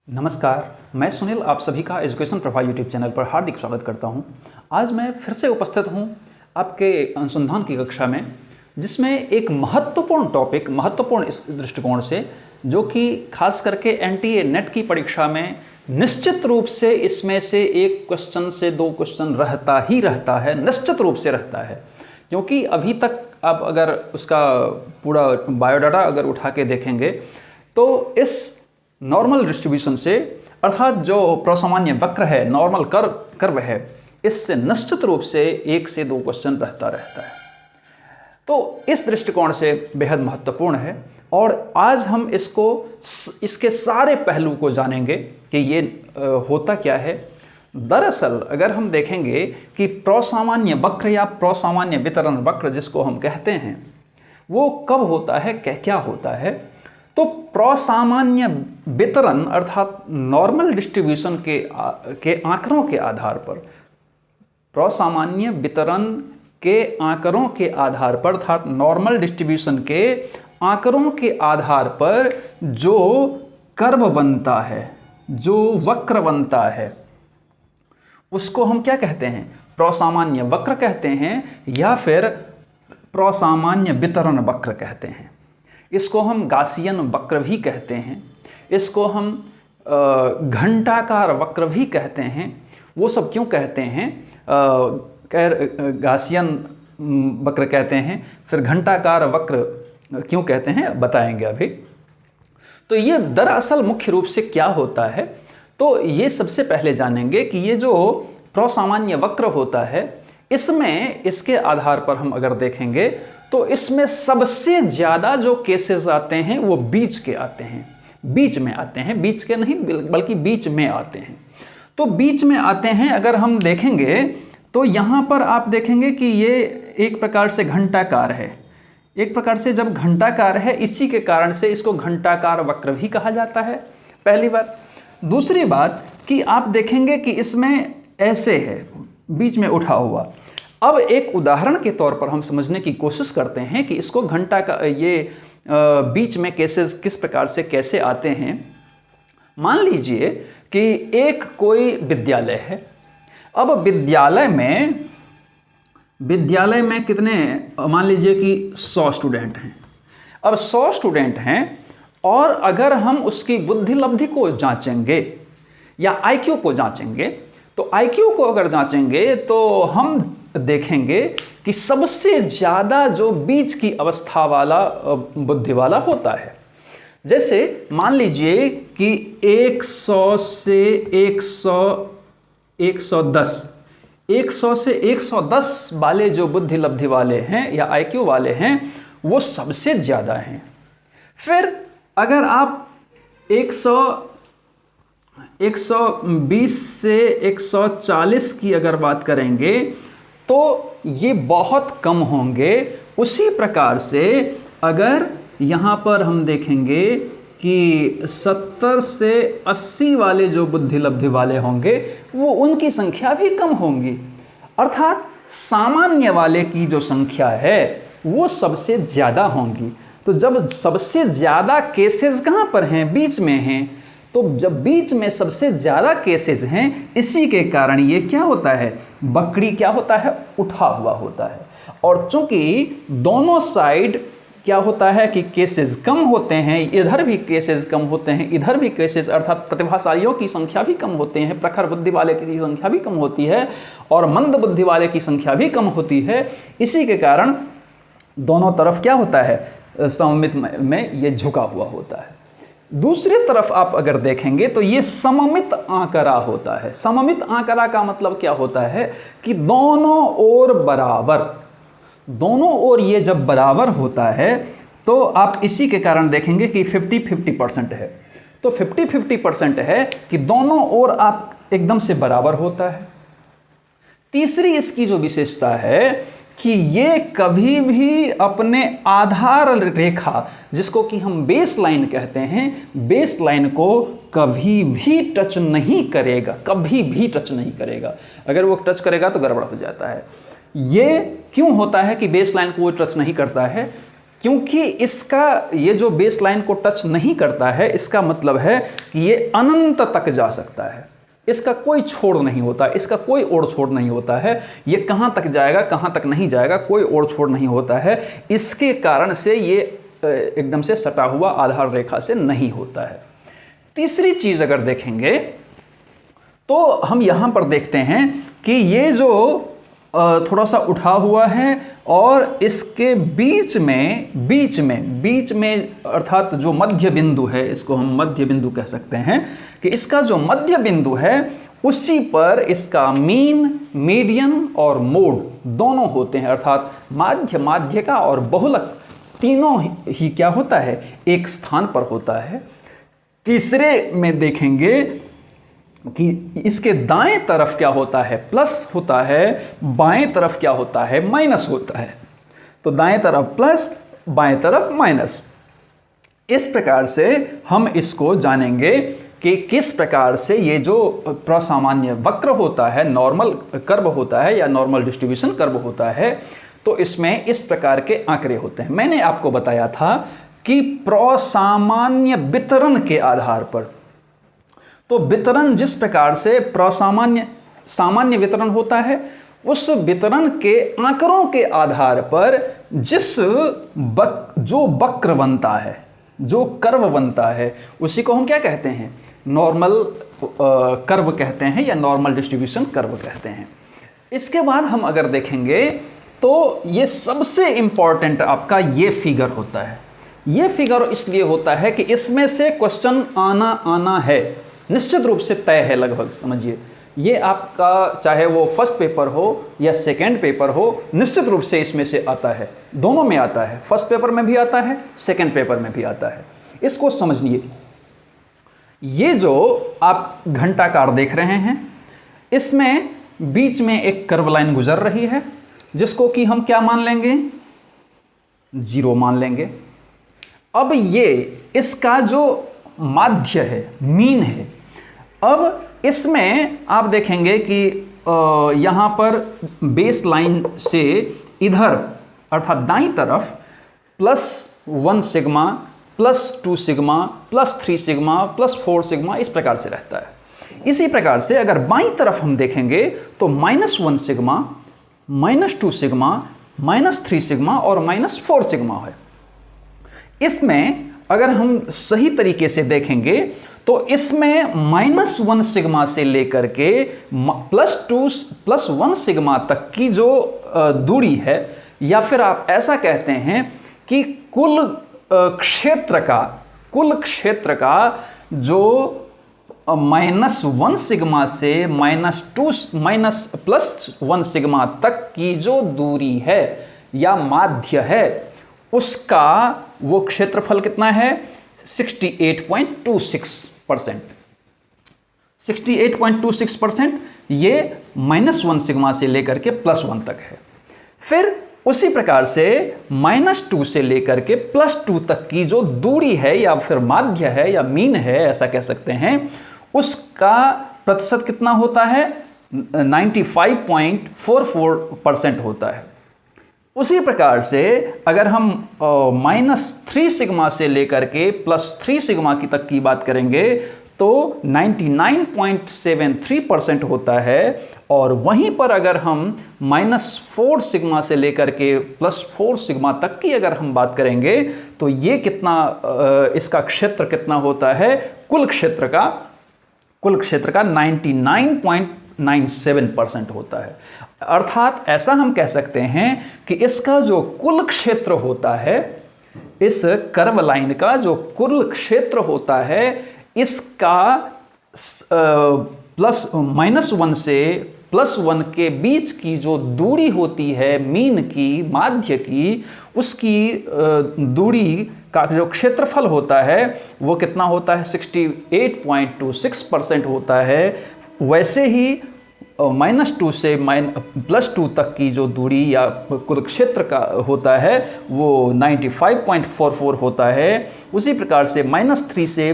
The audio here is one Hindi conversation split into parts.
नमस्कार, मैं सुनील आप सभी का एजुकेशन प्रभा यूट्यूब चैनल पर हार्दिक स्वागत करता हूं। आज मैं फिर से उपस्थित हूं आपके अनुसंधान की कक्षा में, जिसमें एक महत्वपूर्ण इस दृष्टिकोण से, जो कि खास करके एनटीए नेट की परीक्षा में निश्चित रूप से इसमें से एक क्वेश्चन से दो क्वेश्चन रहता है, निश्चित रूप से रहता है। क्योंकि अभी तक आप अगर उसका पूरा बायोडाटा अगर उठा के देखेंगे तो इस नॉर्मल डिस्ट्रीब्यूशन से, अर्थात जो प्रसामान्य वक्र है, नॉर्मल कर्व है, इससे निश्चित रूप से एक से दो क्वेश्चन रहता है। तो इस दृष्टिकोण से बेहद महत्वपूर्ण है और आज हम इसके सारे पहलू को जानेंगे कि ये होता क्या है। दरअसल अगर हम देखेंगे कि प्रसामान्य वक्र या प्रसामान्य वितरण वक्र जिसको हम कहते हैं, वो कब होता है, क्या होता है। तो प्रसामान्य वितरण अर्थात नॉर्मल डिस्ट्रीब्यूशन के आंकड़ों के आधार पर, प्रसामान्य वितरण के आंकड़ों के आधार पर, अर्थात नॉर्मल डिस्ट्रीब्यूशन के आंकड़ों के आधार पर जो कर्व बनता है, जो वक्र बनता है, उसको हम क्या कहते हैं? प्रसामान्य वक्र कहते हैं या फिर प्रसामान्य वितरण वक्र कहते हैं। इसको हम गासियन वक्र भी कहते हैं, इसको हम घंटाकार वक्र भी कहते हैं। वो सब क्यों कहते हैं? गासियन वक्र कहते हैं, फिर घंटाकार वक्र क्यों कहते हैं, बताएंगे अभी। तो ये दरअसल मुख्य रूप से क्या होता है, तो ये सबसे पहले जानेंगे कि ये जो प्रसामान्य वक्र होता है, इसमें इसके आधार पर हम अगर देखेंगे तो इसमें सबसे ज़्यादा जो केसेस आते हैं वो बीच के आते हैं, बीच में आते हैं, बीच के नहीं बल्कि बीच में आते हैं। तो बीच में आते हैं अगर हम देखेंगे तो यहाँ पर आप देखेंगे कि ये एक प्रकार से घंटाकार है। एक प्रकार से जब घंटाकार है, इसी के कारण से इसको घंटाकार वक्र भी कहा जाता है, पहली बात। दूसरी बात कि आप देखेंगे कि इसमें ऐसे है, बीच में उठा हुआ। अब एक उदाहरण के तौर पर हम समझने की कोशिश करते हैं कि इसको घंटा का ये बीच में केसेस किस प्रकार से कैसे आते हैं। मान लीजिए कि एक कोई विद्यालय है। अब विद्यालय में कितने, मान लीजिए कि 100 स्टूडेंट हैं। अब 100 स्टूडेंट हैं और अगर हम उसकी बुद्धि लब्धि को जांचेंगे या आईक्यू को जांचेंगे, तो आईक्यू को अगर जांचेंगे तो हम देखेंगे कि सबसे ज़्यादा जो बीच की अवस्था वाला बुद्धि वाला होता है। जैसे मान लीजिए कि 100 से 110 वाले जो बुद्धि लब्धि वाले हैं या आईक्यू वाले हैं, वो सबसे ज़्यादा हैं। फिर अगर आप 120 से 140 की अगर बात करेंगे तो ये बहुत कम होंगे। उसी प्रकार से अगर यहाँ पर हम देखेंगे कि 70 से 80 वाले जो बुद्धि लब्धि वाले होंगे, वो उनकी संख्या भी कम होंगी। अर्थात सामान्य वाले की जो संख्या है वो सबसे ज़्यादा होंगी। तो जब सबसे ज़्यादा केसेस कहाँ पर हैं? बीच में हैं। तो जब बीच में सबसे ज़्यादा केसेस हैं, इसी के कारण ये क्या होता है? बकरी क्या होता है? उठा हुआ होता है। और चूंकि दोनों साइड क्या होता है कि केसेस कम होते हैं, इधर भी केसेस कम होते हैं, इधर भी केसेस, अर्थात प्रतिभाशालियों की संख्या भी कम होते हैं, प्रखर बुद्धि वाले की संख्या भी कम होती है और मंद बुद्धि वाले की संख्या भी कम होती है। इसी के कारण दोनों तरफ क्या होता है? सममित में ये झुका हुआ होता है। दूसरी तरफ आप अगर देखेंगे तो ये सममित आंकड़ा होता है। सममित आंकड़ा का मतलब क्या होता है कि दोनों ओर बराबर, दोनों ओर ये जब बराबर होता है तो आप इसी के कारण देखेंगे कि 50-50% है। तो 50-50% है कि दोनों ओर आप एकदम से बराबर होता है। तीसरी इसकी जो विशेषता है कि ये कभी भी अपने आधार रेखा, जिसको कि हम बेस लाइन कहते हैं, बेस लाइन को कभी भी टच नहीं करेगा, कभी भी टच नहीं करेगा। अगर वो टच करेगा तो गड़बड़ हो जाता है। ये क्यों होता है कि बेस लाइन को वो टच नहीं करता है? क्योंकि इसका ये जो बेस लाइन को टच नहीं करता है, इसका मतलब है कि ये अनंत तक जा सकता है, इसका कोई छोड़ नहीं होता, इसका कोई ओर छोड़ नहीं होता है। ये कहाँ तक जाएगा, कहाँ तक नहीं जाएगा, कोई ओर छोड़ नहीं होता है। इसके कारण से ये एकदम से सटा हुआ आधार रेखा से नहीं होता है। तीसरी चीज़ अगर देखेंगे तो हम यहाँ पर देखते हैं कि ये जो थोड़ा सा उठा हुआ है और इसके बीच में अर्थात जो मध्य बिंदु है, इसको हम मध्य बिंदु कह सकते हैं कि इसका जो मध्य बिंदु है उसी पर इसका मीन, मीडियन और मोड दोनों होते हैं। अर्थात माध्य, माध्यिका और बहुलक तीनों ही क्या होता है, एक स्थान पर होता है। तीसरे में देखेंगे कि इसके दाएं तरफ क्या होता है, प्लस होता है, बाएं तरफ क्या होता है, माइनस होता है। तो दाएं तरफ प्लस, बाएं तरफ माइनस। इस प्रकार से हम इसको जानेंगे कि किस प्रकार से ये जो प्रसामान्य वक्र होता है, नॉर्मल कर्व होता है या नॉर्मल डिस्ट्रीब्यूशन कर्व होता है, तो इसमें इस प्रकार के आंकड़े होते हैं। मैंने आपको बताया था कि प्रसामान्य वितरण के आधार पर, तो वितरण जिस प्रकार से प्रसामान्य सामान्य वितरण होता है, उस वितरण के आंकड़ों के आधार पर जो वक्र बनता है, जो कर्व बनता है, उसी को हम क्या कहते हैं, नॉर्मल कर्व कहते हैं या नॉर्मल डिस्ट्रीब्यूशन कर्व कहते हैं। इसके बाद हम अगर देखेंगे तो ये सबसे इंपॉर्टेंट आपका ये फिगर होता है। ये फिगर इसलिए होता है कि इसमें से क्वेश्चन आना है, निश्चित रूप से तय है लगभग, समझिए। ये आपका चाहे वो फर्स्ट पेपर हो या सेकंड पेपर हो, निश्चित रूप से इसमें से आता है, दोनों में आता है, फर्स्ट पेपर में भी आता है, सेकंड पेपर में भी आता है। इसको समझिए। ये जो आप घंटाकार देख रहे हैं, इसमें बीच में एक कर्व लाइन गुजर रही है, जिसको कि हम क्या मान लेंगे, 0 मान लेंगे। अब ये इसका जो माध्य है, मीन है, अब इसमें आप देखेंगे कि यहाँ पर बेस लाइन से इधर अर्थात दाईं तरफ +1 सिग्मा, +2 सिग्मा, +3 सिग्मा, +4 सिग्मा इस प्रकार से रहता है। इसी प्रकार से अगर बाईं तरफ हम देखेंगे तो -1 सिग्मा, -2 सिग्मा, -3 सिग्मा और -4 सिग्मा है। इसमें अगर हम सही तरीके से देखेंगे तो इसमें -1 सिग्मा से लेकर के +2 +1 सिग्मा तक की जो दूरी है, या फिर आप ऐसा कहते हैं कि कुल क्षेत्र का जो -1 सिग्मा से +1 सिग्मा तक की जो दूरी है या माध्य है, उसका वो क्षेत्रफल कितना है, 68.26%। 68.26% ये -1 सिग्मा से लेकर के +1 तक है। फिर उसी प्रकार से -2 से लेकर के +2 तक की जो दूरी है या फिर माध्य है या मीन है, ऐसा कह सकते हैं, उसका प्रतिशत कितना होता है, 95.44% होता है। उसी प्रकार से अगर हम -3 सिग्मा से लेकर के +3 सिग्मा की तक की बात करेंगे तो 99.73% होता है। और वहीं पर अगर हम -4 सिग्मा से लेकर के +4 सिग्मा तक की अगर हम बात करेंगे तो ये कितना, इसका क्षेत्र कितना होता है, कुल क्षेत्र का 99.97% होता है। अर्थात ऐसा हम कह सकते हैं कि इसका जो कुल क्षेत्र होता है, इस कर्व लाइन का जो कुल क्षेत्र होता है, इसका -1 से +1 के बीच की जो दूरी होती है, मीन की, माध्य की, उसकी दूरी का जो क्षेत्रफल होता है वो कितना होता है, 68.26% होता है। वैसे ही -2 से +2 तक की जो दूरी या कुल क्षेत्र का होता है वो 95.44 होता है। उसी प्रकार से -3 से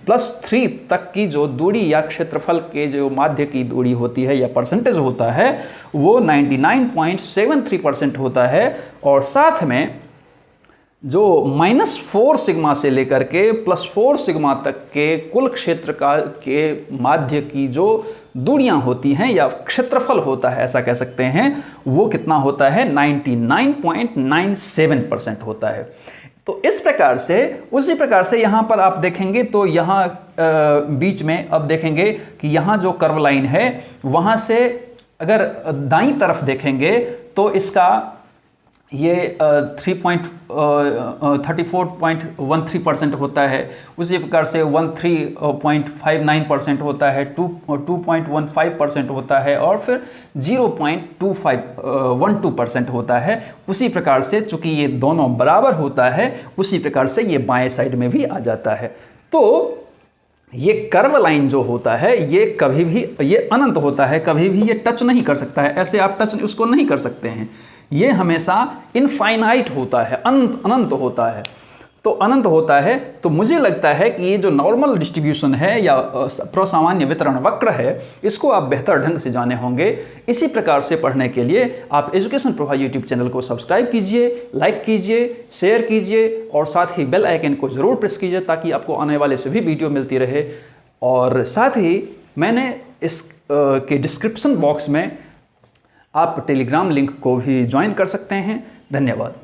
+3 तक की जो दूरी या क्षेत्रफल के जो माध्य की दूरी होती है या परसेंटेज होता है वो 99.73% होता है। और साथ में जो -4 सिग्मा से लेकर के +4 सिग्मा तक के कुल क्षेत्र का के माध्य की जो दूरियां होती हैं या क्षेत्रफल होता है, ऐसा कह सकते हैं, वो कितना होता है? 99.97% होता है। तो इस प्रकार से, उसी प्रकार से यहाँ पर आप देखेंगे तो यहाँ बीच में अब देखेंगे कि यहाँ जो कर्व लाइन है वहाँ से अगर दाईं तरफ देखेंगे तो इसका ये 34.13% होता है, उसी प्रकार से 13.59% होता है, 2.15% होता है और फिर 0.2512% होता है। उसी प्रकार से चूंकि ये दोनों बराबर होता है, उसी प्रकार से ये बाएं साइड में भी आ जाता है। तो ये कर्व लाइन जो होता है ये कभी भी, ये अनंत होता है, कभी भी ये टच नहीं कर सकता है, ऐसे आप टच उसको नहीं कर सकते हैं। ये हमेशा इनफाइनाइट होता है, अनंत होता है। तो अनंत होता है, तो मुझे लगता है कि ये जो नॉर्मल डिस्ट्रीब्यूशन है या प्रसामान्य वितरण वक्र है, इसको आप बेहतर ढंग से जाने होंगे। इसी प्रकार से पढ़ने के लिए आप एजुकेशन प्रभा यूट्यूब चैनल को सब्सक्राइब कीजिए, लाइक कीजिए, शेयर कीजिए और साथ ही बेल आइकन को ज़रूर प्रेस कीजिए ताकि आपको आने वाले सभी वीडियो मिलती रहे। और साथ ही मैंने इस के डिस्क्रिप्शन बॉक्स में आप टेलीग्राम लिंक को भी ज्वाइन कर सकते हैं। धन्यवाद।